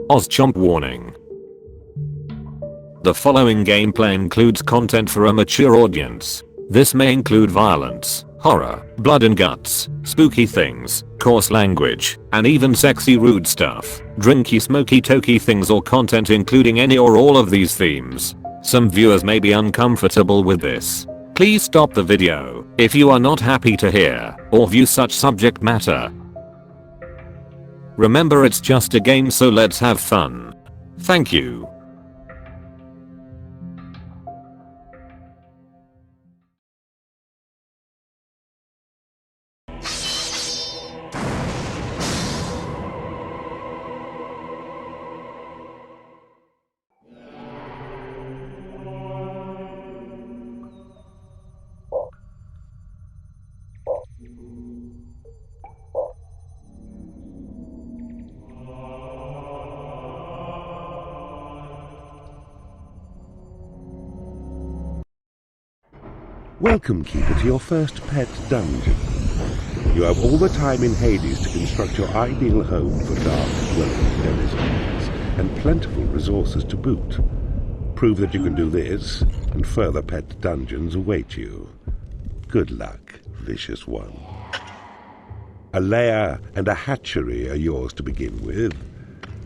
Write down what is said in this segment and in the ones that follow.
OzChomp Warning. The following gameplay includes content for a mature audience. This may include violence, horror, blood and guts, spooky things, coarse language, and even sexy rude stuff, drinky smoky tokey things or content including any or all of these themes. Some viewers may be uncomfortable with this. Please stop the video if you are not happy to hear or view such subject matter. Remember, it's just a game, so let's have fun. Thank you. Welcome, Keeper, to your first pet dungeon. You have all the time in Hades to construct your ideal home for dark dwelling denizens, and plentiful resources to boot. Prove that you can do this, and further pet dungeons await you. Good luck, vicious one. A lair and a hatchery are yours to begin with.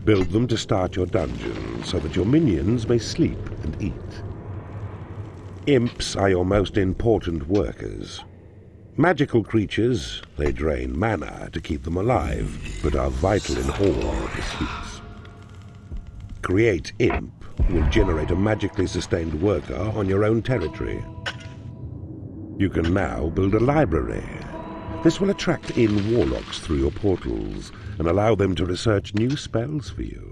Build them to start your dungeon, so that your minions may sleep and eat. Imps are your most important workers. Magical creatures, they drain mana to keep them alive, but are vital in all pursuits. Create Imp will generate a magically sustained worker on your own territory. You can now build a library. This will attract in warlocks through your portals and allow them to research new spells for you.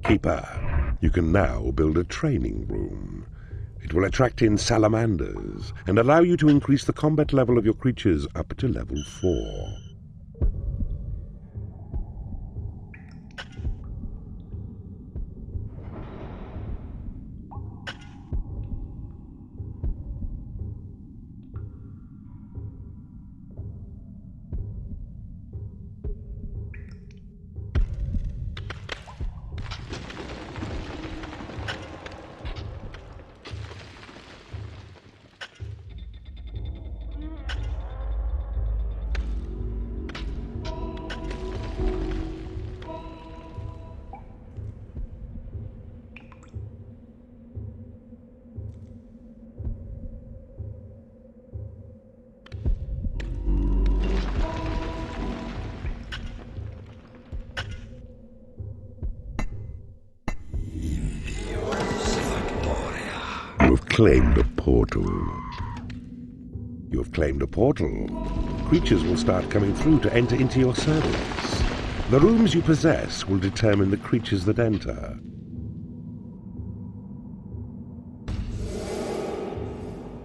Keeper, you can now build a training room. It will attract in salamanders and allow you to increase the combat level of your creatures up to level 4. You have claimed a portal. You have claimed a portal. Creatures will start coming through to enter into your service. The rooms you possess will determine the creatures that enter.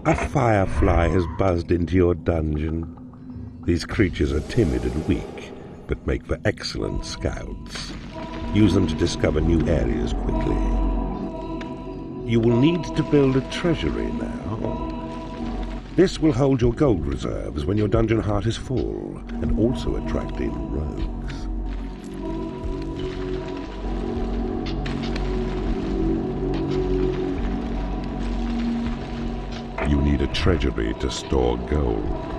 A firefly has buzzed into your dungeon. These creatures are timid and weak, but make for excellent scouts. Use them to discover new areas quickly. You will need to build a treasury now. This will hold your gold reserves when your dungeon heart is full, and also attract in rogues. You need a treasury to store gold.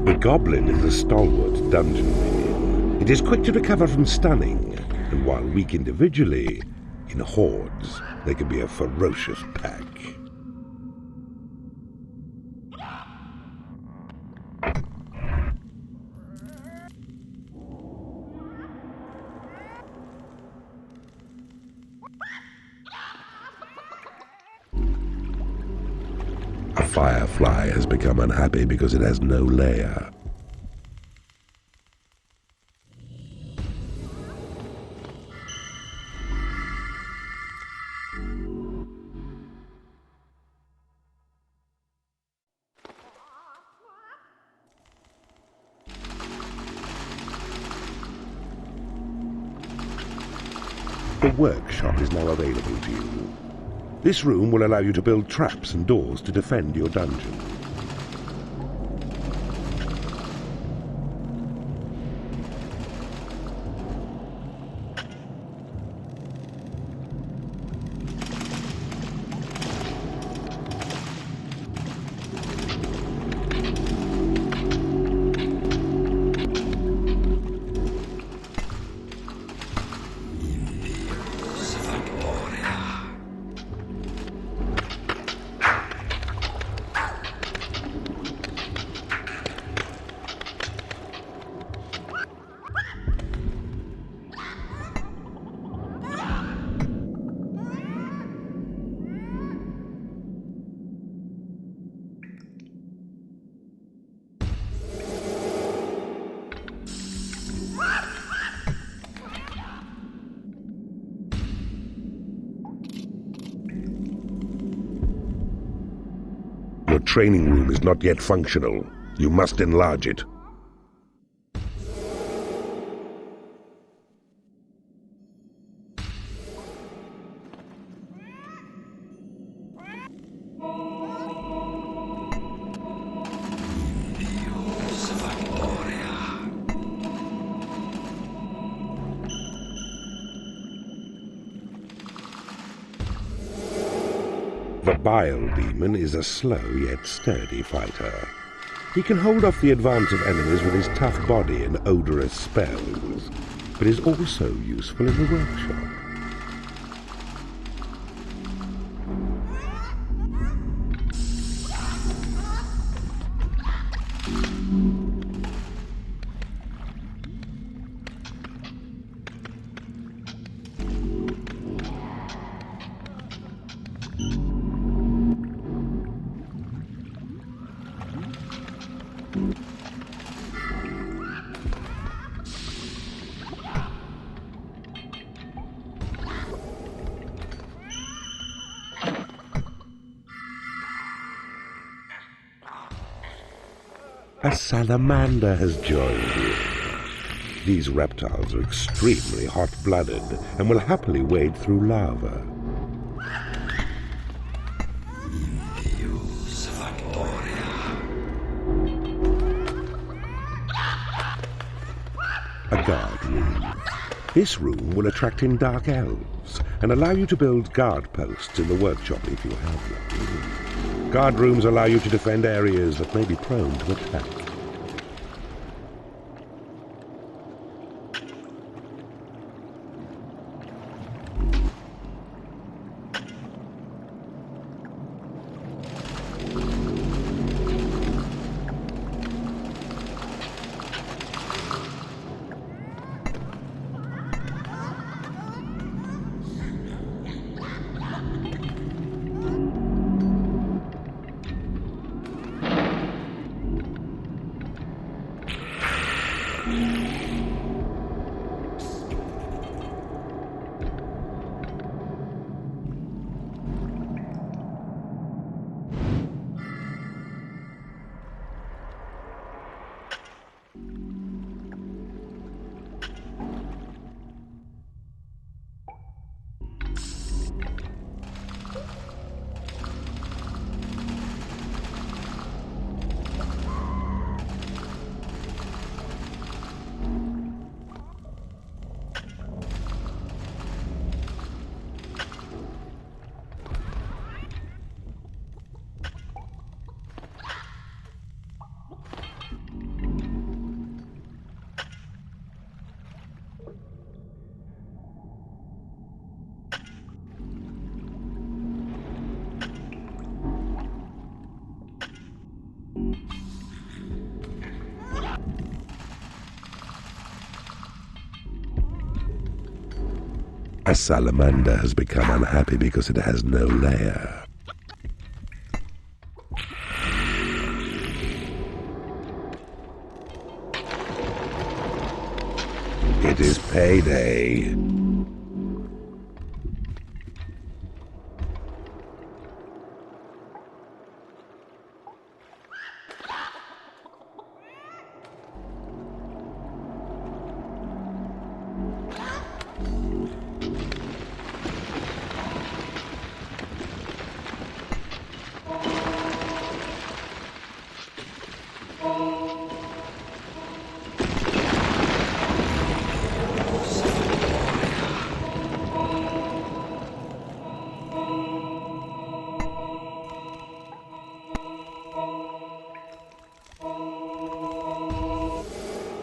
The goblin is a stalwart dungeon minion. It is quick to recover from stunning, and while weak individually, in hordes, they can be a ferocious pack. A firefly has become unhappy because it has no lair. The workshop is now available to you. This room will allow you to build traps and doors to defend your dungeon. Your training room is not yet functional. You must enlarge it. The Bile Demon is a slow yet sturdy fighter. He can hold off the advance of enemies with his tough body and odorous spells, but is also useful in the workshop. A salamander has joined you. These reptiles are extremely hot-blooded and will happily wade through lava. A guard room. This room will attract in dark elves and allow you to build guard posts in the workshop if you have one. Guard rooms allow you to defend areas that may be prone to attack. A salamander has become unhappy because it has no lair. It is payday.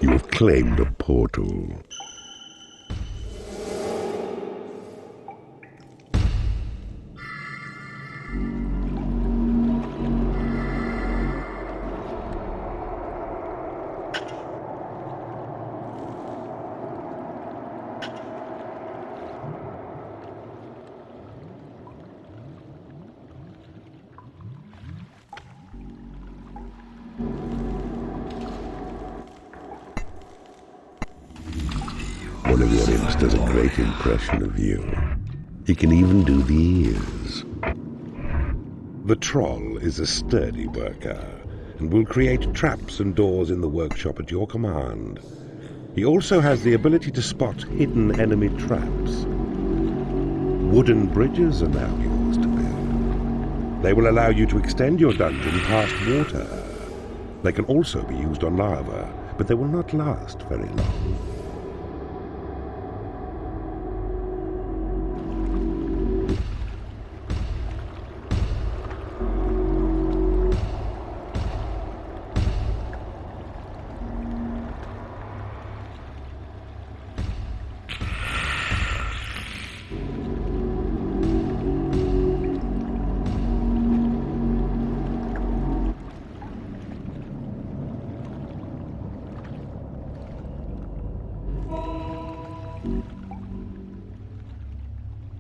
You have claimed a portal. One of your imps does a great impression of you. He can even do the ears. The troll is a sturdy worker and will create traps and doors in the workshop at your command. He also has the ability to spot hidden enemy traps. Wooden bridges are now yours to build. They will allow you to extend your dungeon past water. They can also be used on lava, but they will not last very long.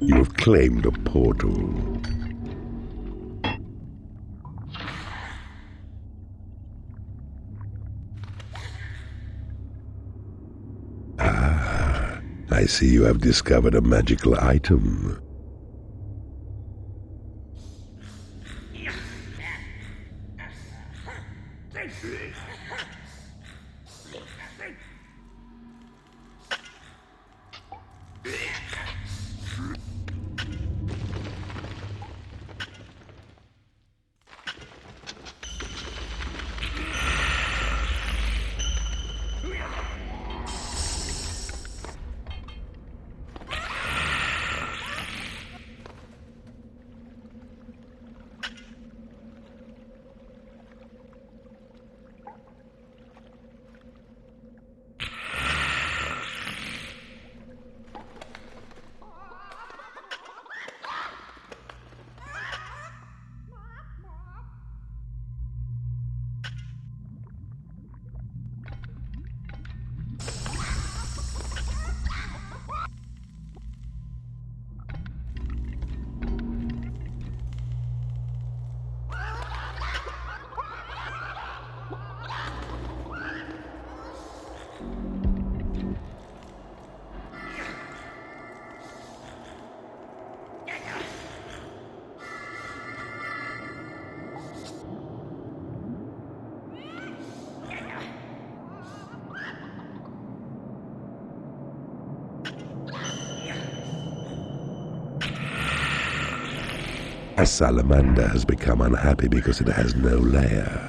You have claimed a portal. Ah, I see you have discovered a magical item. A salamander has become unhappy because it has no lair.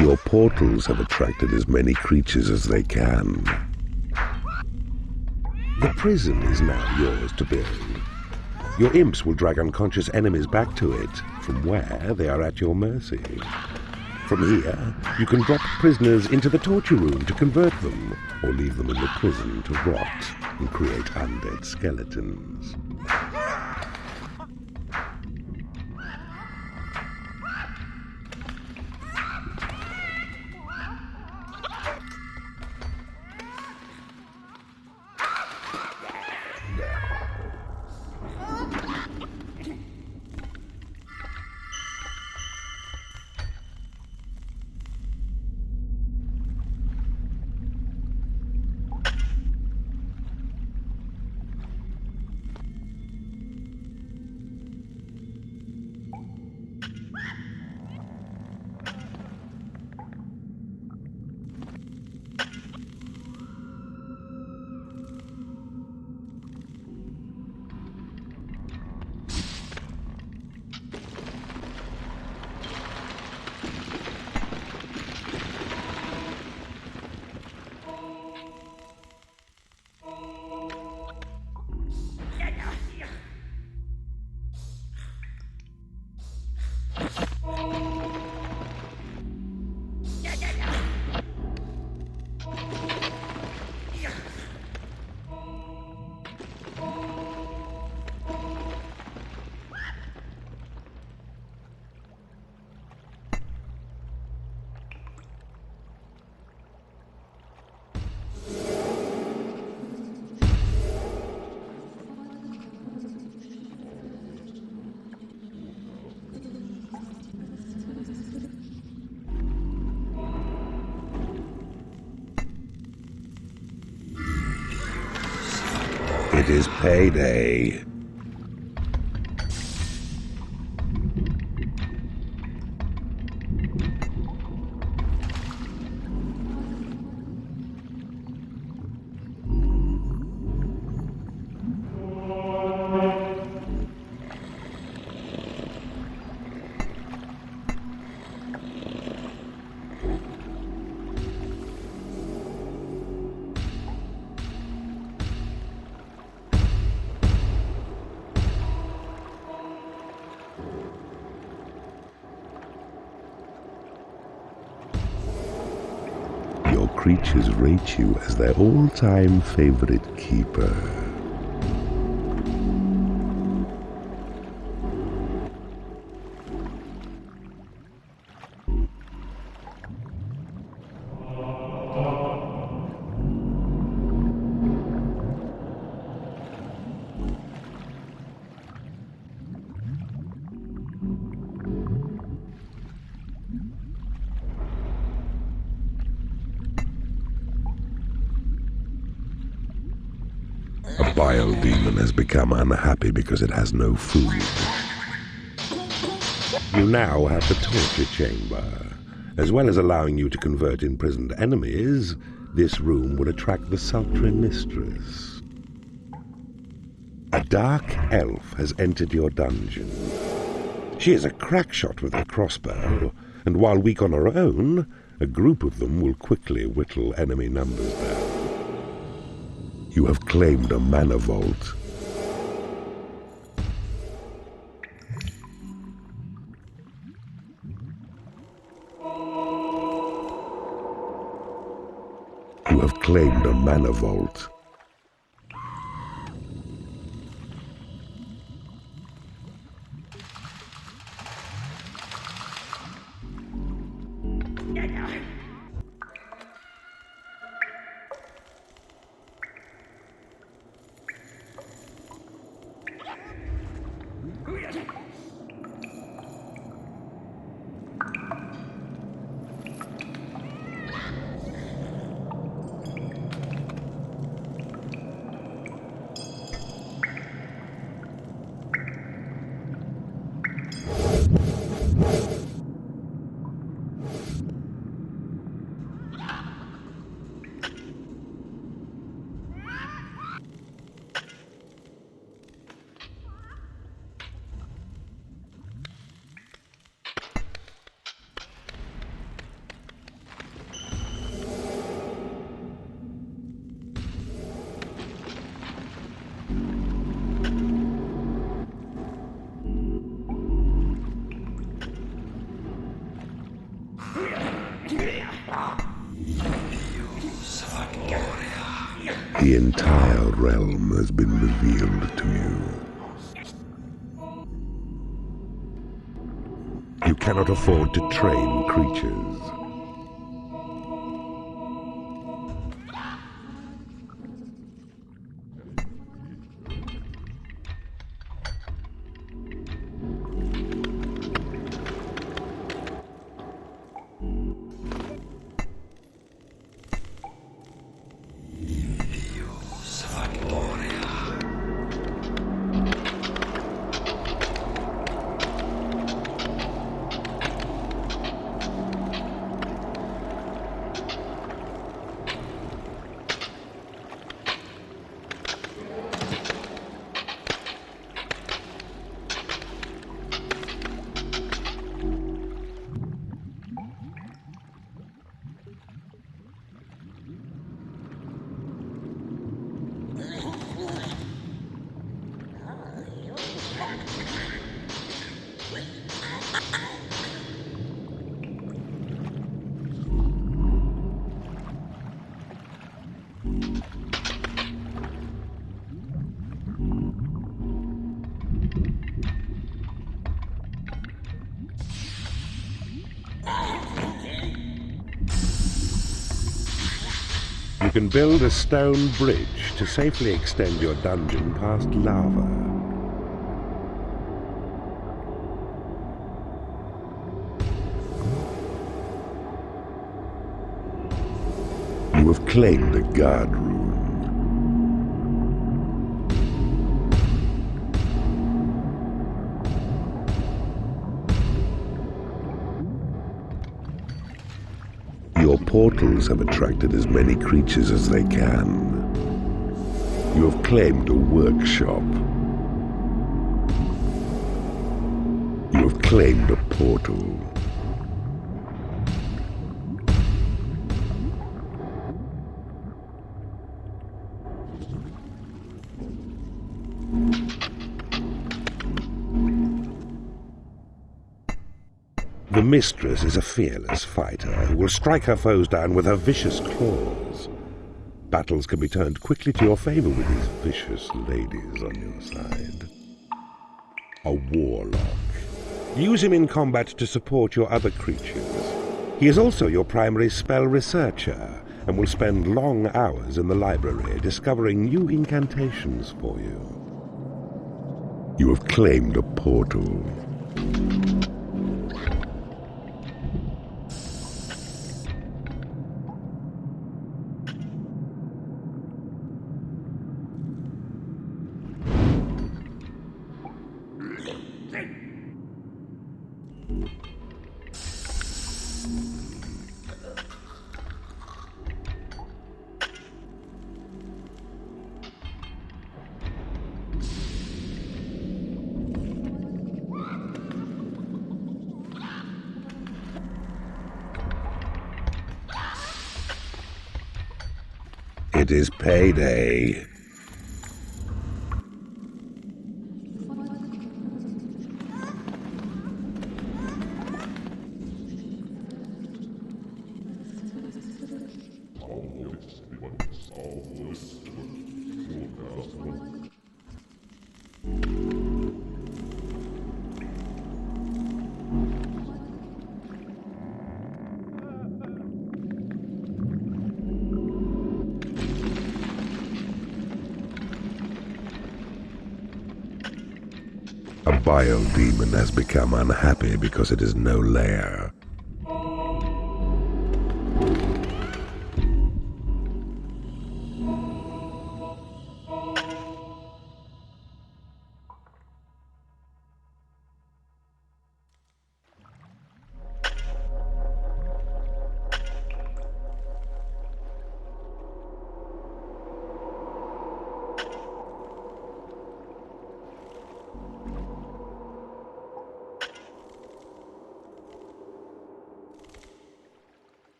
Your portals have attracted as many creatures as they can. The prison is now yours to build. Your imps will drag unconscious enemies back to it, from where they are at your mercy. From here, you can drop prisoners into the torture room to convert them, or leave them in the prison to rot and create undead skeletons. It is payday. Your creatures rate you as their all-time favorite keeper. A bile demon has become unhappy because it has no food. You now have the torture chamber. As well as allowing you to convert imprisoned enemies, this room will attract the sultry mistress. A dark elf has entered your dungeon. She is a crack shot with her crossbow, and while weak on her own, a group of them will quickly whittle enemy numbers down. You have claimed a mana vault. You have claimed a mana vault. The entire realm has been revealed to you. You cannot afford to train creatures. You can build a stone bridge to safely extend your dungeon past lava. You have claimed a guard room. Your portals have attracted as many creatures as they can. You have claimed a workshop. You have claimed a portal. The mistress is a fearless fighter who will strike her foes down with her vicious claws. Battles can be turned quickly to your favor with these vicious ladies on your side. A warlock. Use him in combat to support your other creatures. He is also your primary spell researcher and will spend long hours in the library discovering new incantations for you. You have claimed a portal. It is payday. A bile demon has become unhappy because it is no lair.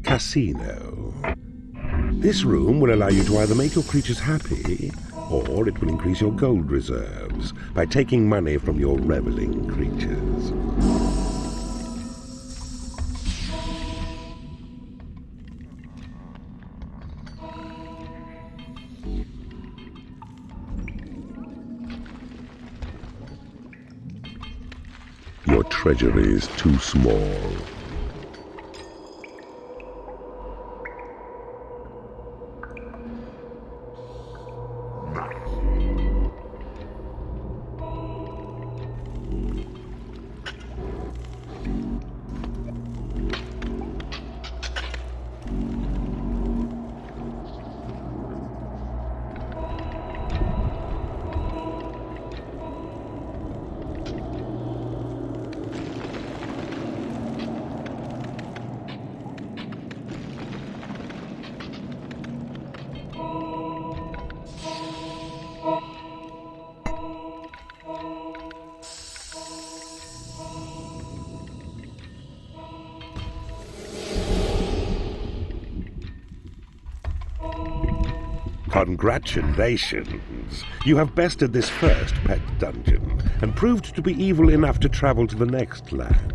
Casino. This room will allow you to either make your creatures happy Or it will increase your gold reserves by taking money from your reveling creatures. Your treasury is too small. Congratulations! You have bested this first pet dungeon, and proved to be evil enough to travel to the next land.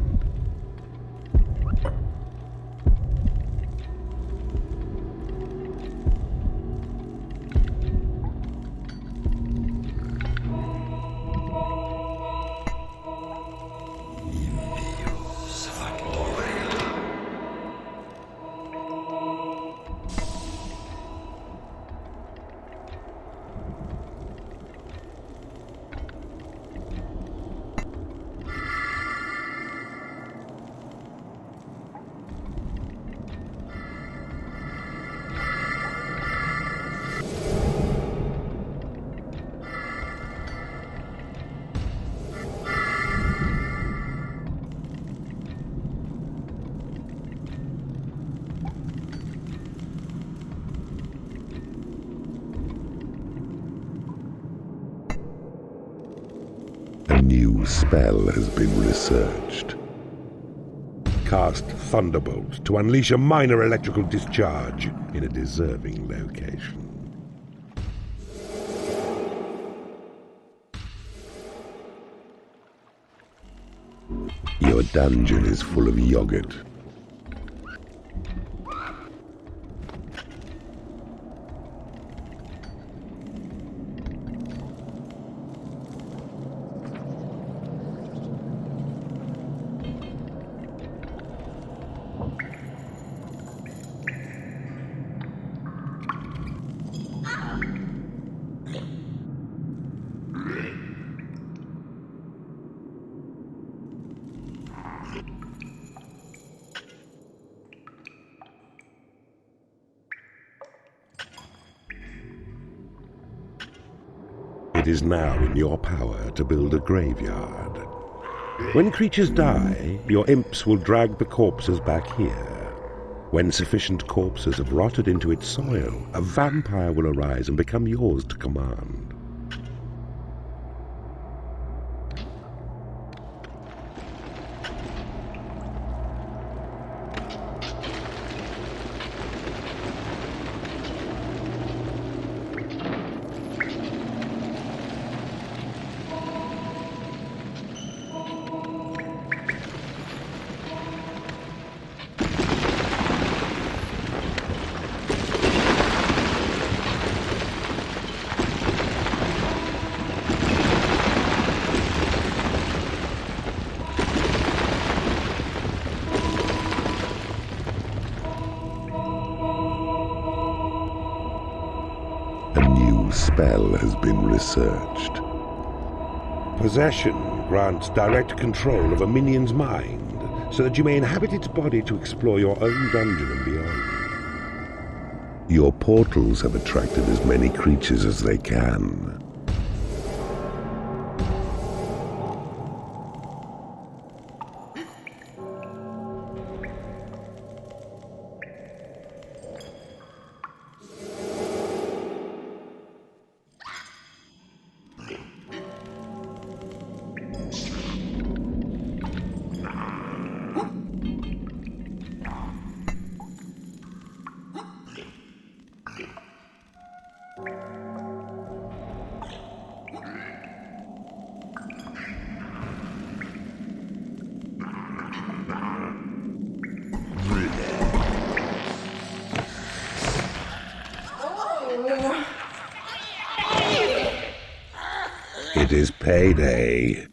A new spell has been researched. Cast Thunderbolt to unleash a minor electrical discharge in a deserving location. Your dungeon is full of yogurt. It is now in your power to build a graveyard. When creatures die, your imps will drag the corpses back here. When sufficient corpses have rotted into its soil, a vampire will arise and become yours to command. Spell has been researched. Possession grants direct control of a minion's mind, so that you may inhabit its body to explore your own dungeon and beyond. Your portals have attracted as many creatures as they can. It is payday.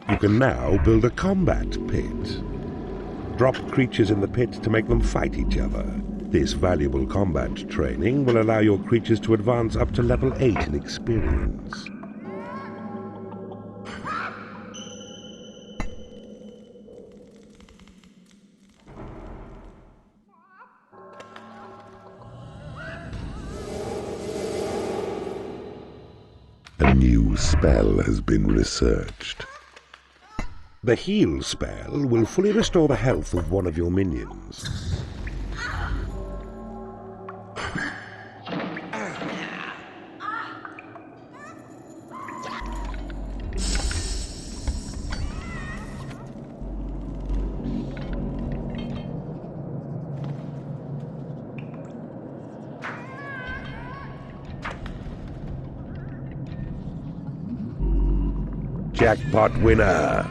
You can now build a combat pit. Drop creatures in the pit to make them fight each other. This valuable combat training will allow your creatures to advance up to level 8 in experience. A new spell has been researched. The heal spell will fully restore the health of one of your minions. Jackpot winner!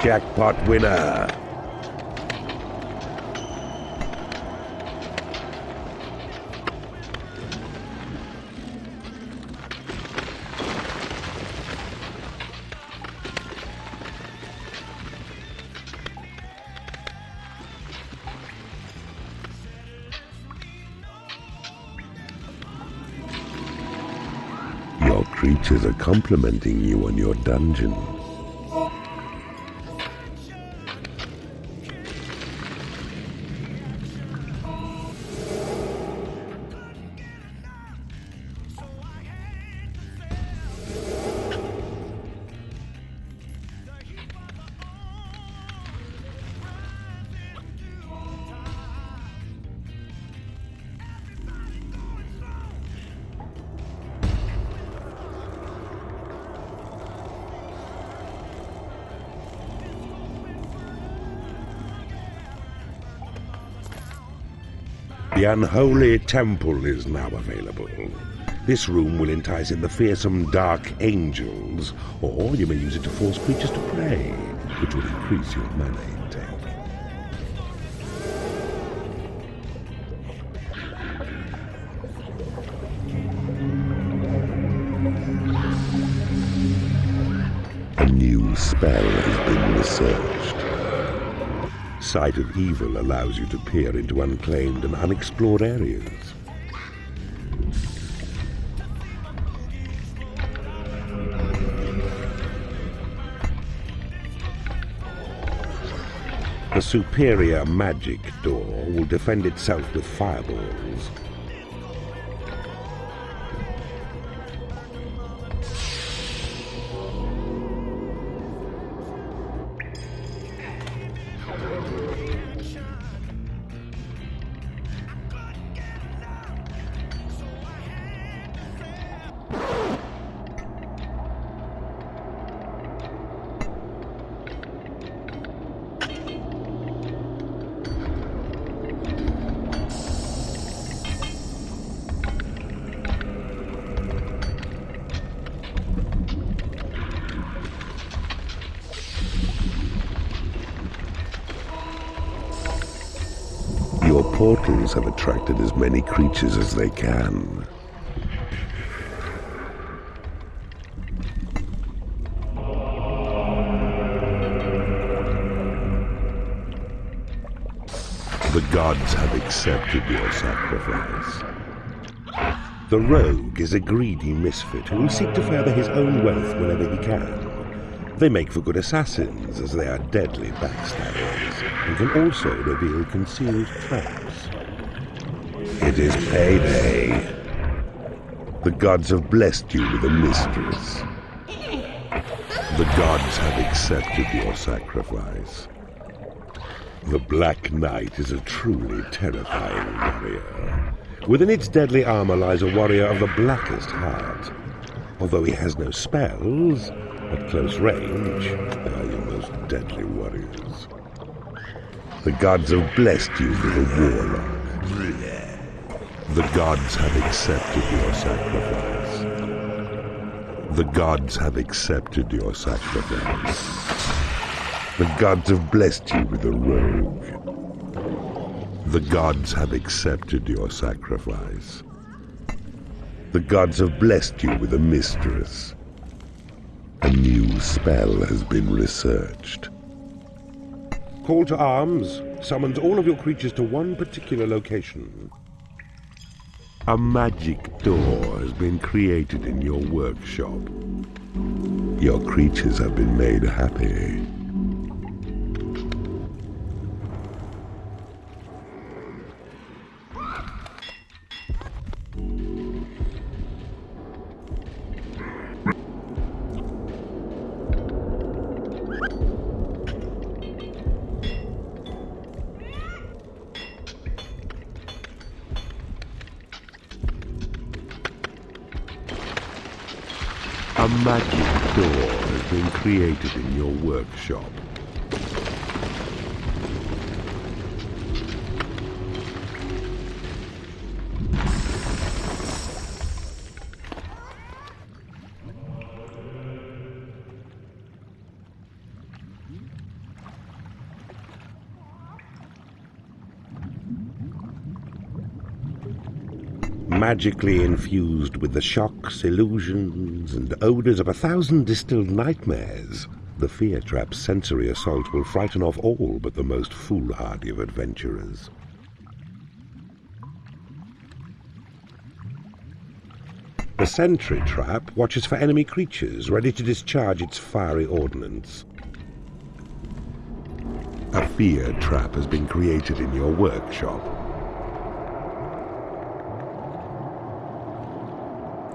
Jackpot winner! Your creatures are complimenting you on your dungeon. The Unholy Temple is now available. This room will entice in the fearsome dark angels, or you may use it to force creatures to play, which will increase your mana intake. new spell has been researched. Sight of Evil allows you to peer into unclaimed and unexplored areas. The superior magic door will defend itself with fireballs. Your portals have attracted as many creatures as they can. The gods have accepted your sacrifice. The rogue is a greedy misfit who will seek to further his own wealth whenever he can. They make for good assassins, as they are deadly backstabbers, and can also reveal concealed traps. It is payday. The gods have blessed you with a mistress. The gods have accepted your sacrifice. The Black Knight is a truly terrifying warrior. Within its deadly armor lies a warrior of the blackest heart. Although he has no spells, at close range, they are your most deadly warriors. The gods have blessed you with a warlock. The gods have accepted your sacrifice. The gods have accepted your sacrifice. The gods have blessed you with a rogue. The gods have accepted your sacrifice. The gods have blessed you with a mistress. A new spell has been researched. Call to arms summons all of your creatures to one particular location. A magic door has been created in your workshop. Your creatures have been made happy. A magic door has been created in your workshop. Magically infused with the shocks, illusions, and odors of 1,000 distilled nightmares, the Fear Trap's sensory assault will frighten off all but the most foolhardy of adventurers. The Sentry Trap watches for enemy creatures ready to discharge its fiery ordnance. A Fear Trap has been created in your workshop.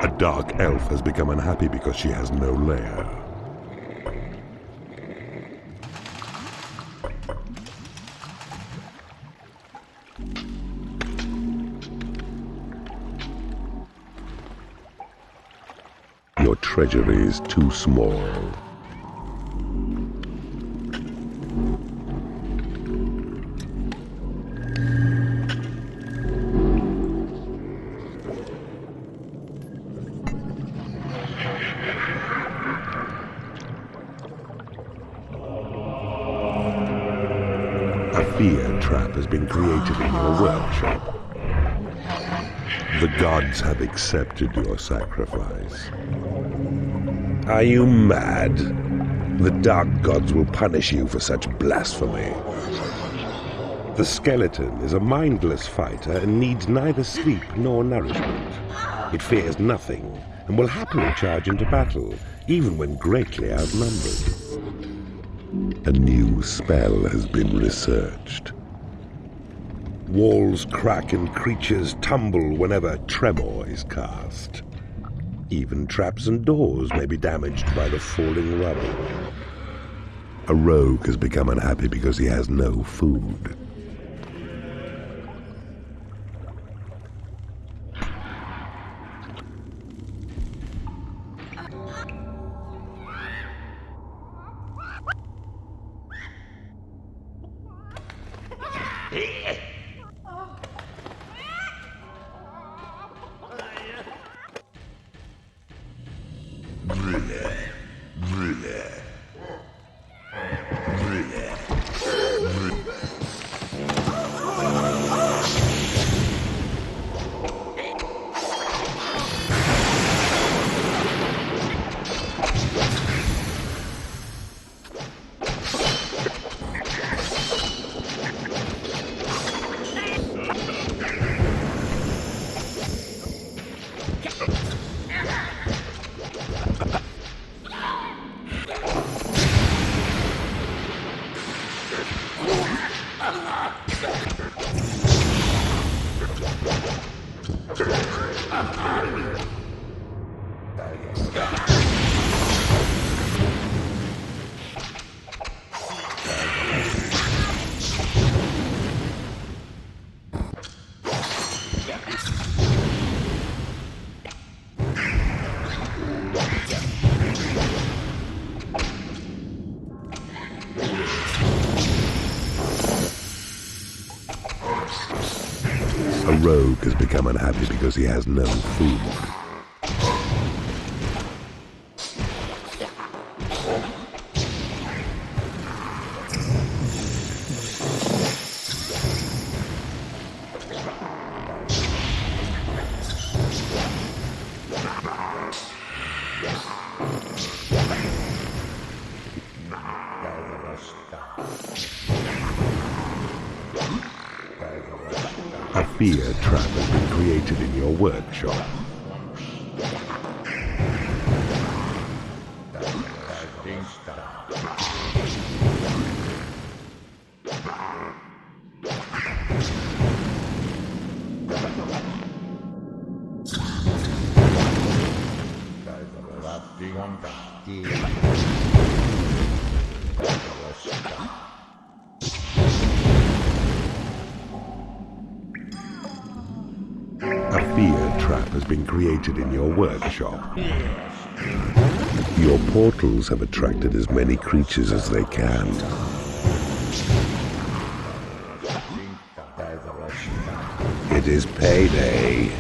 A dark elf has become unhappy because she has no lair. Your treasury is too small. A fear trap has been created in your workshop. The gods have accepted your sacrifice. Are you mad? The dark gods will punish you for such blasphemy. The skeleton is a mindless fighter and needs neither sleep nor nourishment. It fears nothing and will happily charge into battle, even when greatly outnumbered. A new spell has been researched. Walls crack and creatures tumble whenever tremor is cast. Even traps and doors may be damaged by the falling rubble. A rogue has become unhappy because he has no food. A rogue has become unhappy because he has no food. A fear trap has been created in your workshop. A fear trap has been created in your workshop. Your portals have attracted as many creatures as they can. It is payday.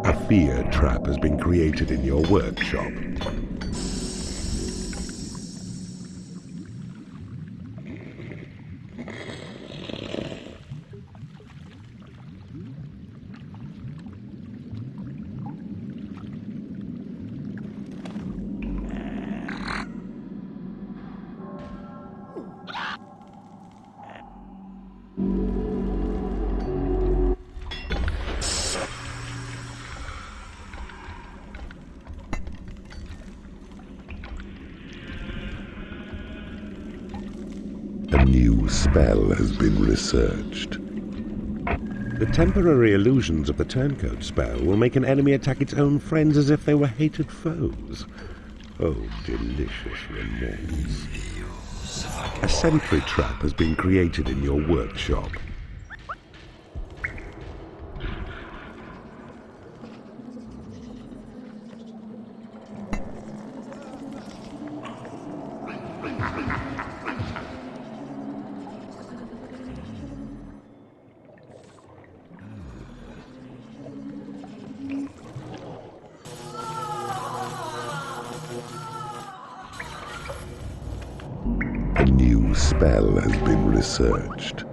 A fear trap has been created in your workshop. A new spell has been researched. The temporary illusions of the turncoat spell will make an enemy attack its own friends as if they were hated foes. Oh, delicious remorse. A sentry trap has been created in your workshop. A new spell has been researched.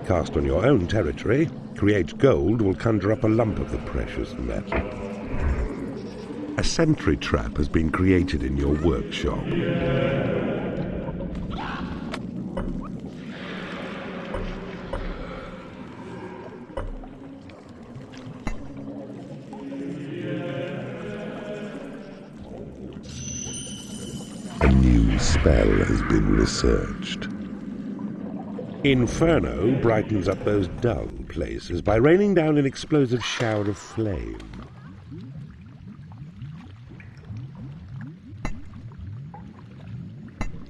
Cast on your own territory, create gold will conjure up a lump of the precious metal. A sentry trap has been created in your workshop. A new spell has been researched. Inferno brightens up those dull places by raining down an explosive shower of flame.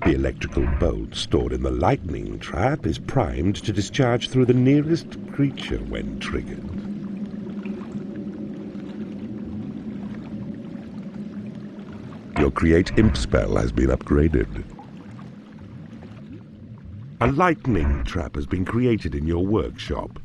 The electrical bolt stored in the lightning trap is primed to discharge through the nearest creature when triggered. Your Create Imp spell has been upgraded. A lightning trap has been created in your workshop.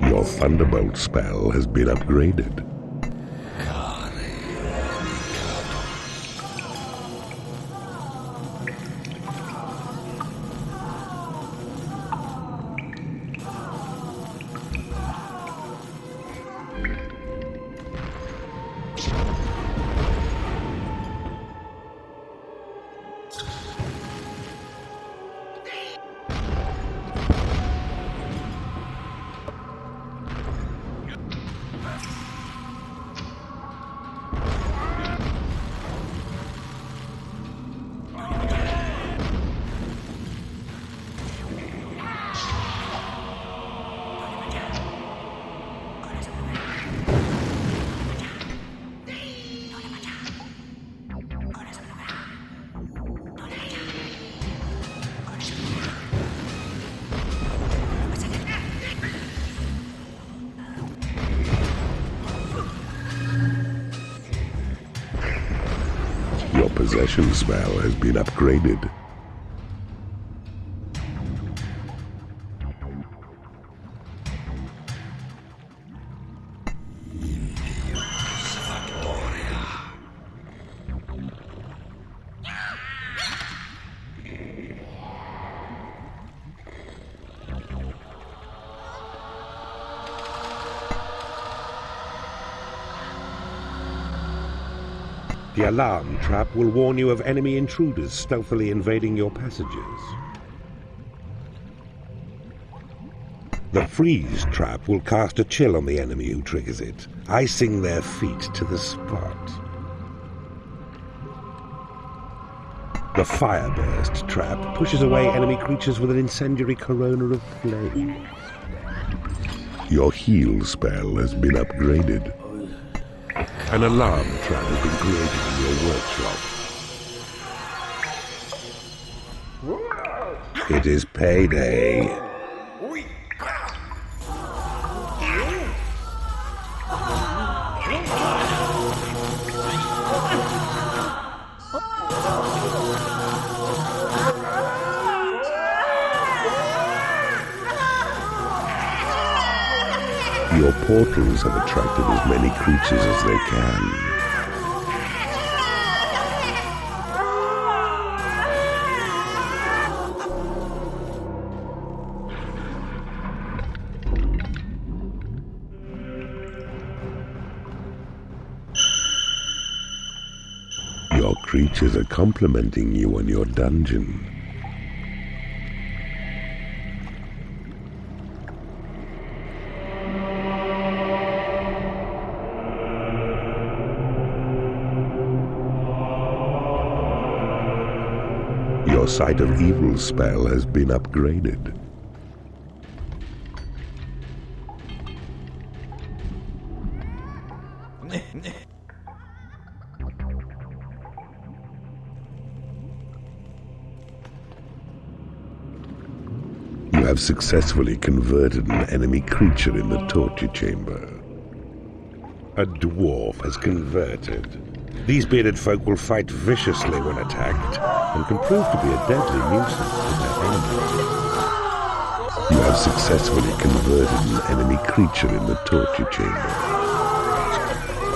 Your Thunderbolt spell has been upgraded. Your Possession spell has been upgraded. The alarm trap will warn you of enemy intruders stealthily invading your passages. The freeze trap will cast a chill on the enemy who triggers it, icing their feet to the spot. The fireburst trap pushes away enemy creatures with an incendiary corona of flames. Your heal spell has been upgraded. An alarm trap has been created in your workshop. It is payday. Your portals have attracted as many creatures as they can. Your creatures are complimenting you on your dungeon. Your Sight of Evil spell has been upgraded. You have successfully converted an enemy creature in the torture chamber. A dwarf has converted. These bearded folk will fight viciously when attacked, and can prove to be a deadly nuisance to their enemies. You have successfully converted an enemy creature in the torture chamber.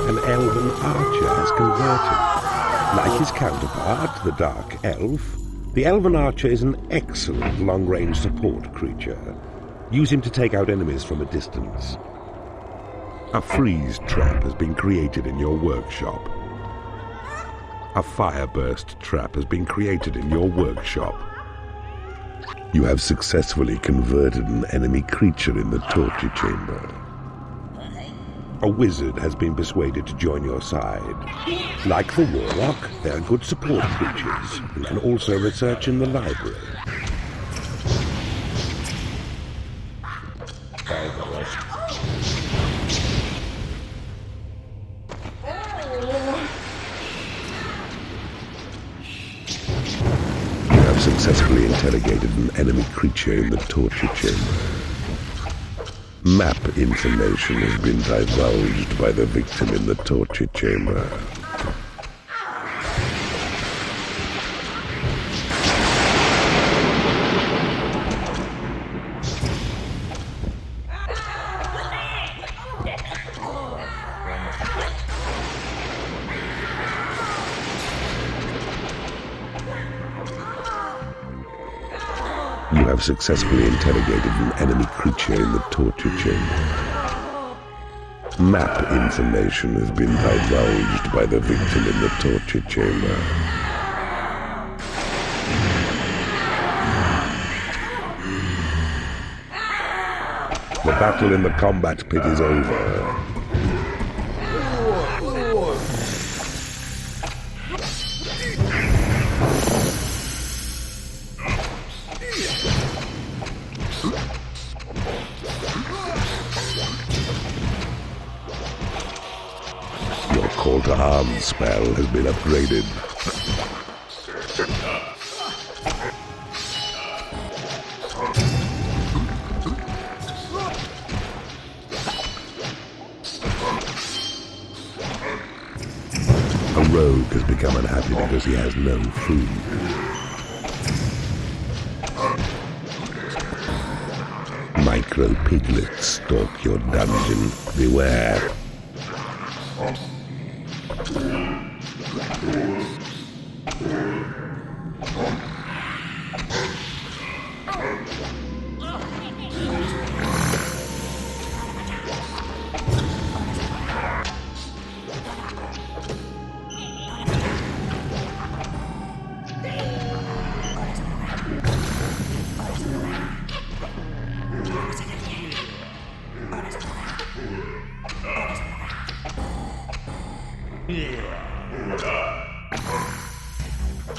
An elven archer has converted. Like his counterpart, the dark elf, the elven archer is an excellent long-range support creature. Use him to take out enemies from a distance. A freeze trap has been created in your workshop. A fireburst trap has been created in your workshop. You have successfully converted an enemy creature in the torture chamber. A wizard has been persuaded to join your side. Like the warlock, they are good support creatures and can also research in the library. Successfully interrogated an enemy creature in the torture chamber. Map information has been divulged by the victim in the torture chamber. You have successfully interrogated an enemy creature in the torture chamber. Map information has been divulged by the victim in the torture chamber. The battle in the combat pit is over. Call to arms spell has been upgraded. A rogue has become unhappy because he has no food. Micro piglets stalk your dungeon. Beware.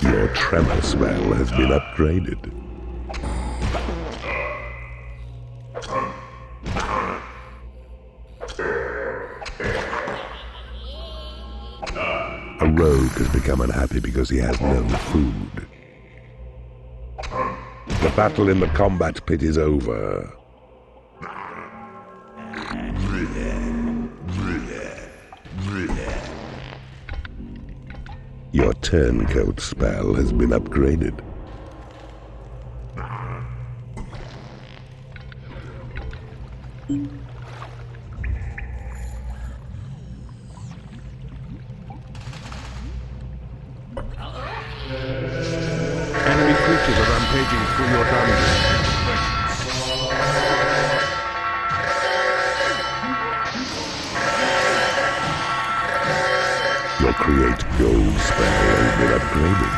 Your tremor spell has been upgraded. has become unhappy because he has no food. The battle in the combat pit is over. Your turncoat spell has been upgraded. Enemy creatures are rampaging through your dungeon. Your Create Gold spell has been upgraded.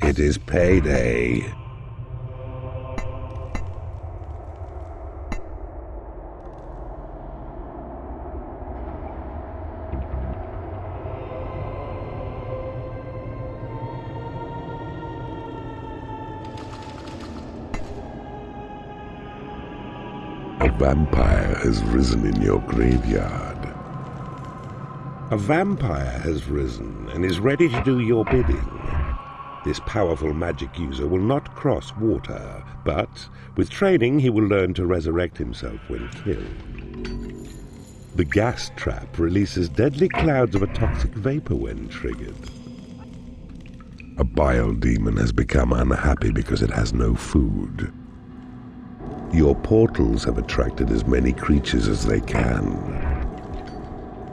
It is payday. A vampire has risen in your graveyard. A vampire has risen and is ready to do your bidding. This powerful magic user will not cross water, but with training he will learn to resurrect himself when killed. The gas trap releases deadly clouds of a toxic vapor when triggered. A bile demon has become unhappy because it has no food. Your portals have attracted as many creatures as they can.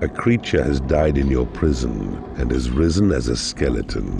A creature has died in your prison and has risen as a skeleton.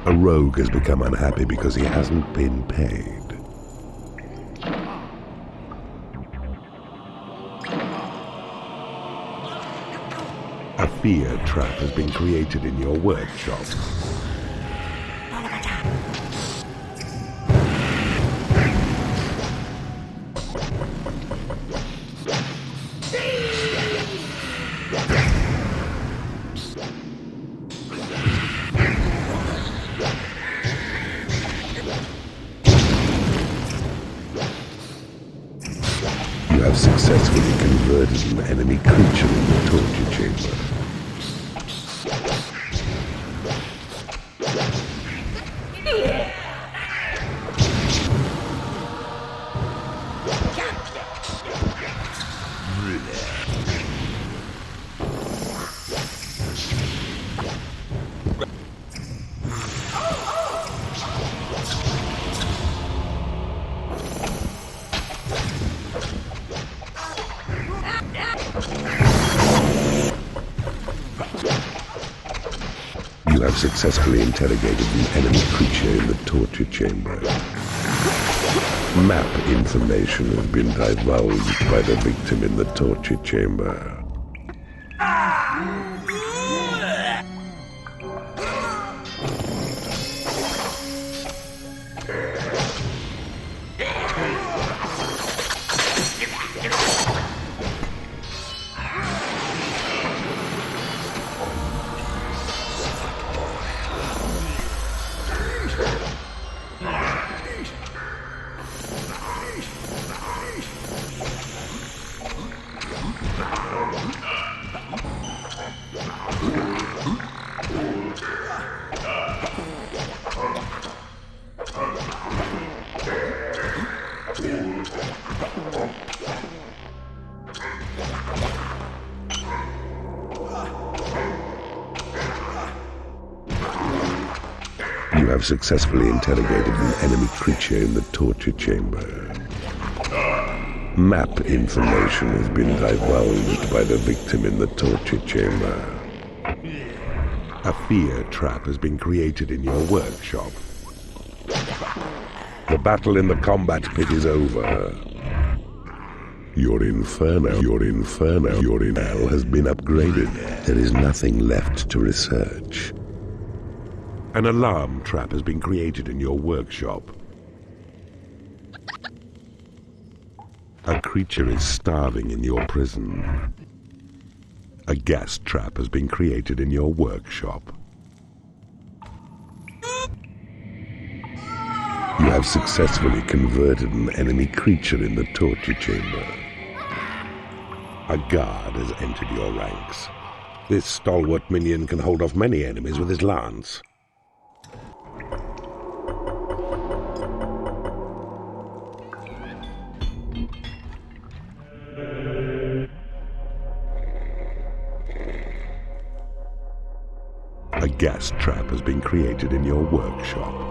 A rogue has become unhappy because he hasn't been paid. A fear trap has been created in your workshop. You have successfully converted an enemy creature in the torture chamber. You have successfully interrogated an enemy creature in the torture chamber. Map information has been divulged by the victim in the torture chamber. You have successfully interrogated an enemy creature in the torture chamber. Map information has been divulged by the victim in the torture chamber. A fear trap has been created in your workshop. The battle in the combat pit is over. Your inferno has been upgraded. There is nothing left to research. An alarm trap has been created in your workshop. A creature is starving in your prison. A gas trap has been created in your workshop. You have successfully converted an enemy creature in the torture chamber. A guard has entered your ranks. This stalwart minion can hold off many enemies with his lance. A gas trap has been created in your workshop.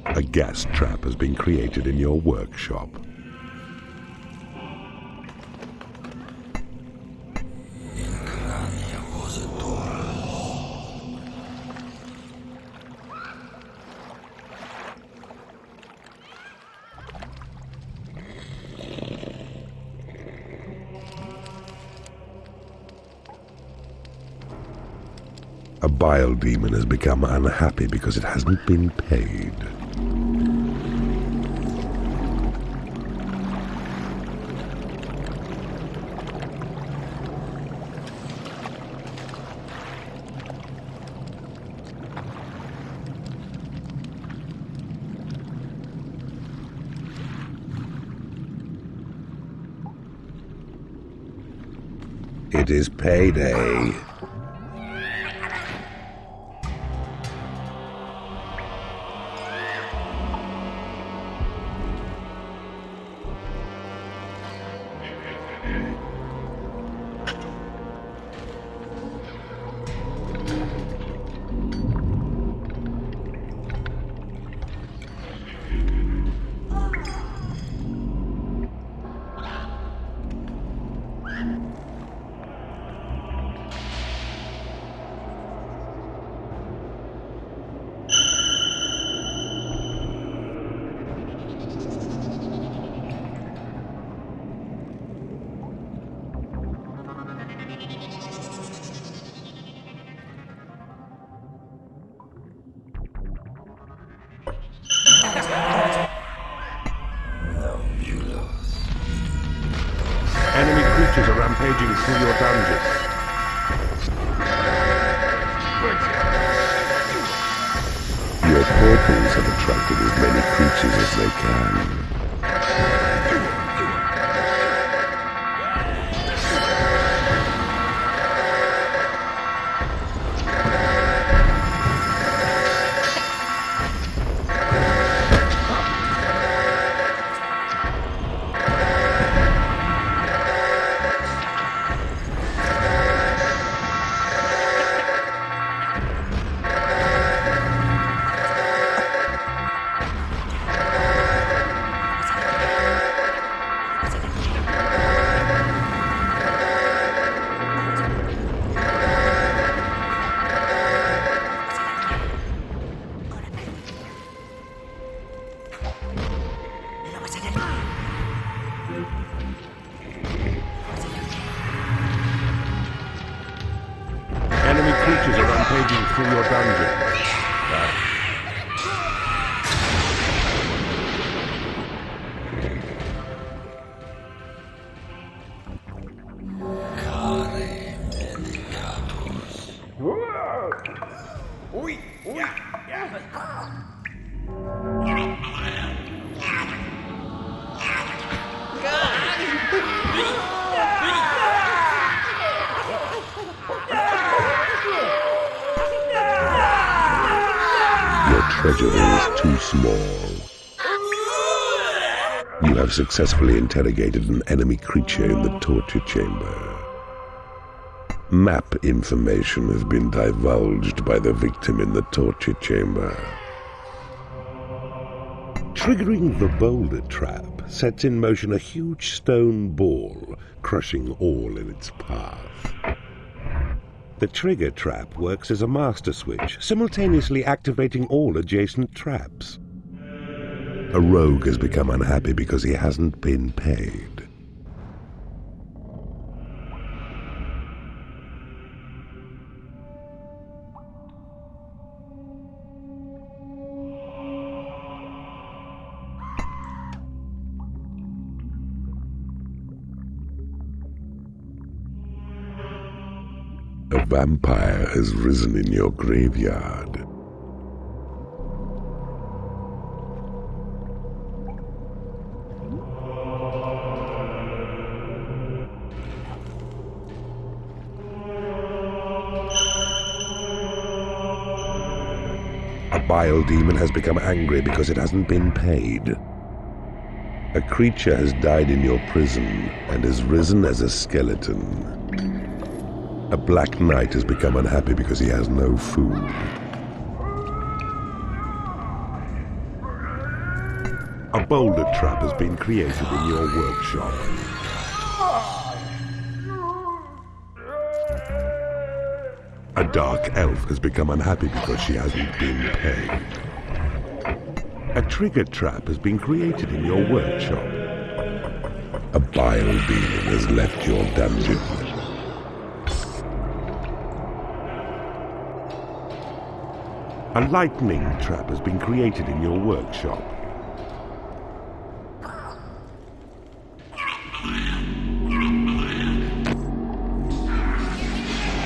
A gas trap has been created in your workshop. A bile demon has become unhappy because it hasn't been paid. It is payday. Enemy creatures are rampaging through your dungeon. Your portals have attracted as many creatures as they can. Enemy creatures are rampaging through your dungeon. Your treasure is too small. You have successfully interrogated an enemy creature in the torture chamber. Map information has been divulged by the victim in the torture chamber. Triggering the boulder trap sets in motion a huge stone ball, crushing all in its path. The trigger trap works as a master switch, simultaneously activating all adjacent traps. A rogue has become unhappy because he hasn't been paid. A vampire has risen in your graveyard. A bile demon has become angry because it hasn't been paid. A creature has died in your prison and has risen as a skeleton. A black knight has become unhappy because he has no food. A boulder trap has been created in your workshop. A dark elf has become unhappy because she hasn't been paid. A trigger trap has been created in your workshop. A bile demon has left your dungeon. A lightning trap has been created in your workshop.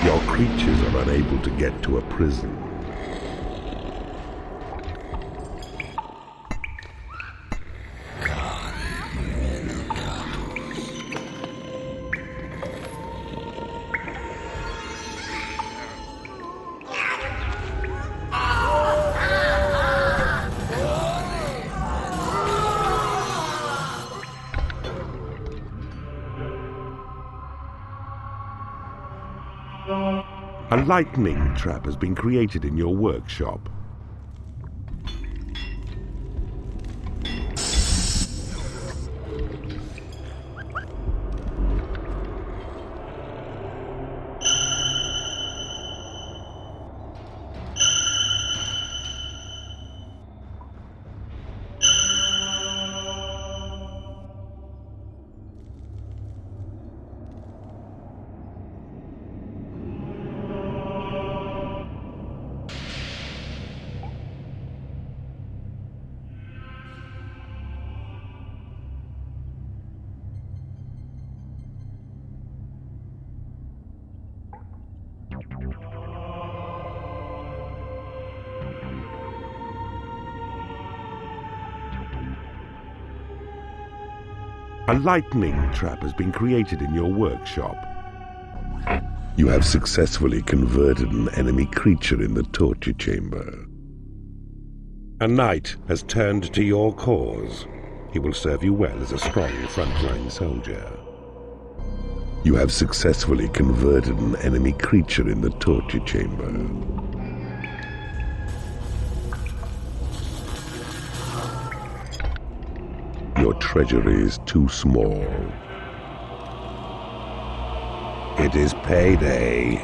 Your creatures are unable to get to a prison. A lightning trap has been created in your workshop. A lightning trap has been created in your workshop. You have successfully converted an enemy creature in the torture chamber. A knight has turned to your cause. He will serve you well as a strong frontline soldier. You have successfully converted an enemy creature in the torture chamber. Your treasury is too small. It is payday.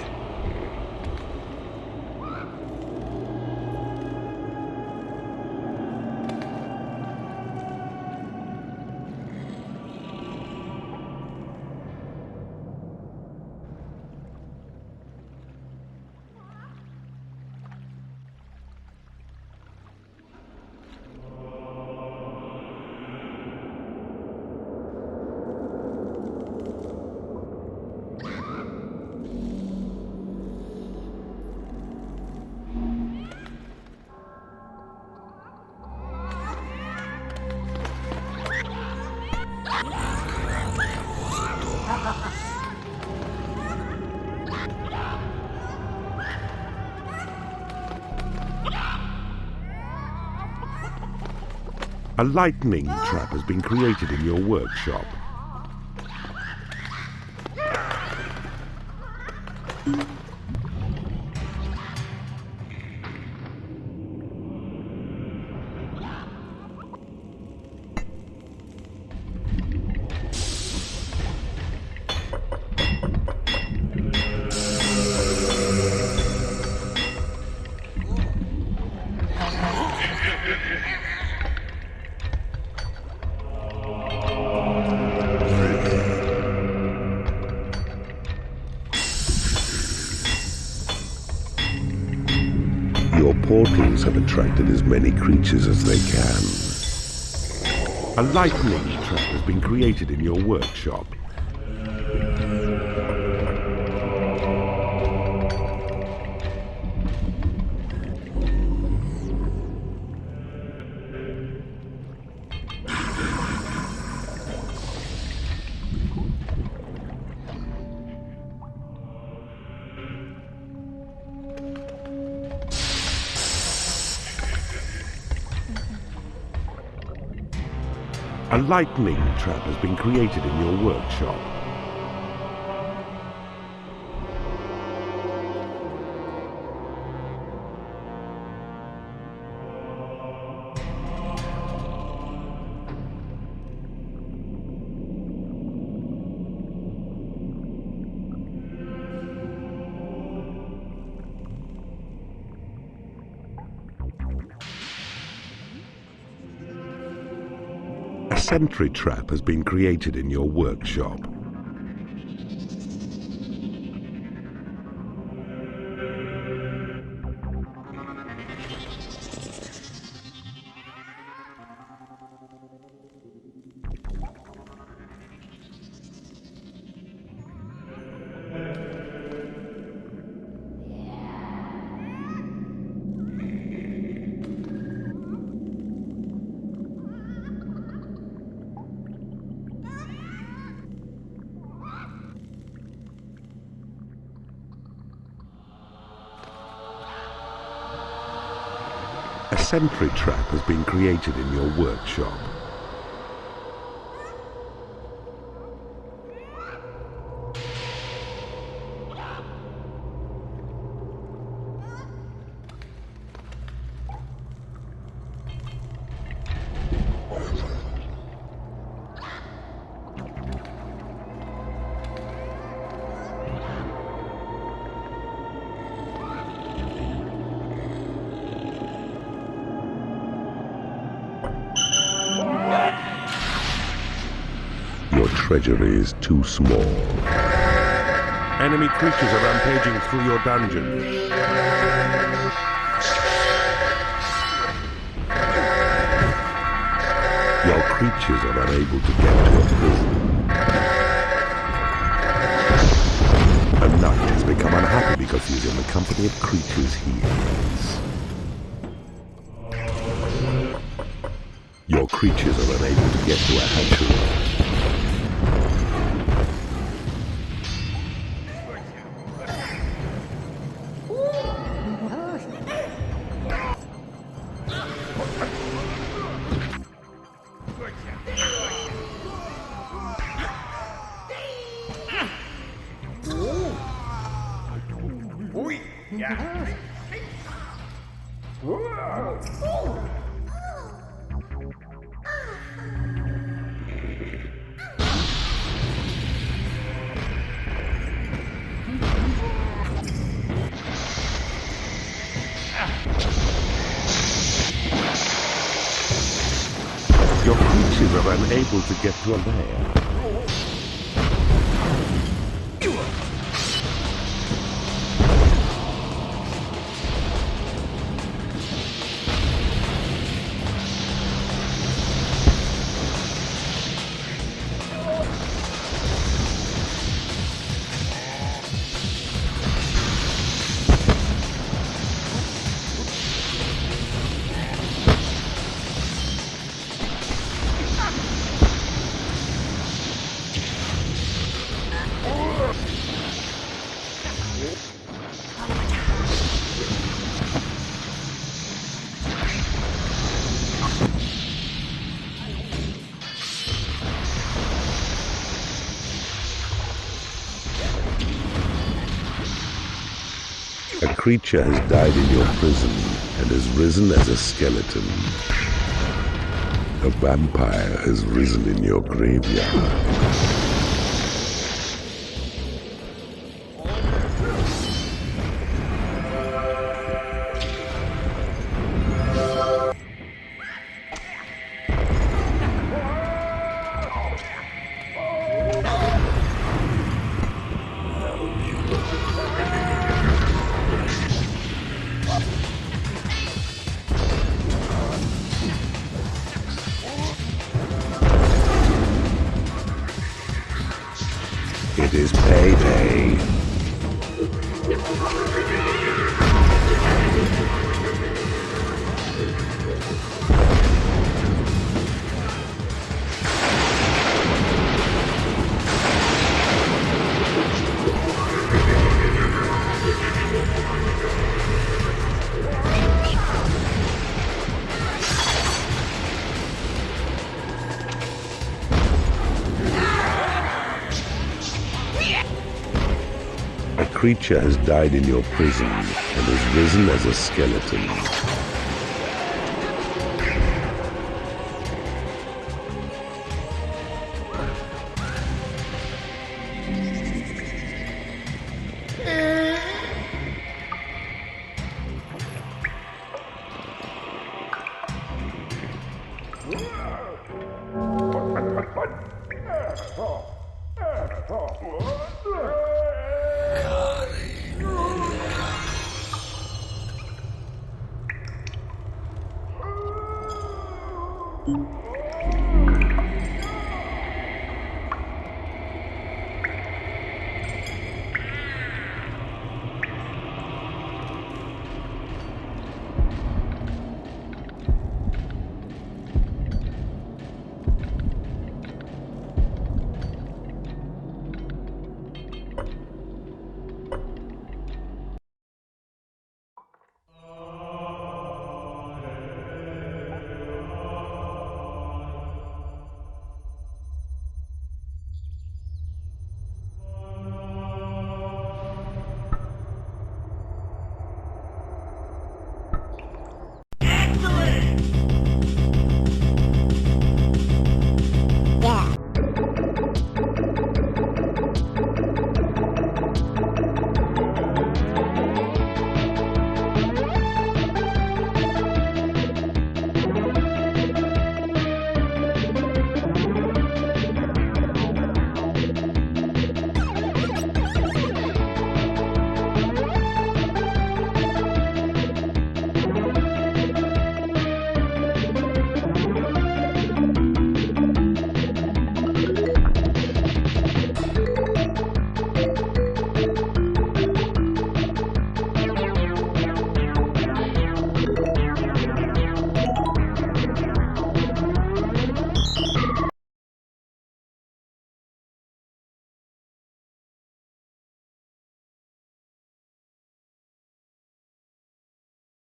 A lightning trap has been created in your workshop. Your portals have attracted as many creatures as they can. A lightning trap has been created in your workshop. A lightning trap has been created in your workshop. A sentry trap has been created in your workshop. A sentry trap has been created in your workshop. Your treasury is too small. Enemy creatures are rampaging through your dungeon. Your creatures are unable to get to a prison. A knight has become unhappy because he is in the company of creatures he hates. Your creatures are unable to get to a hatchery. Your creatures are unable to get to a lair. A creature has died in your prison and has risen as a skeleton. A vampire has risen in your graveyard. It is payday. A creature has died in your prison and has risen as a skeleton.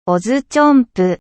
OzChomp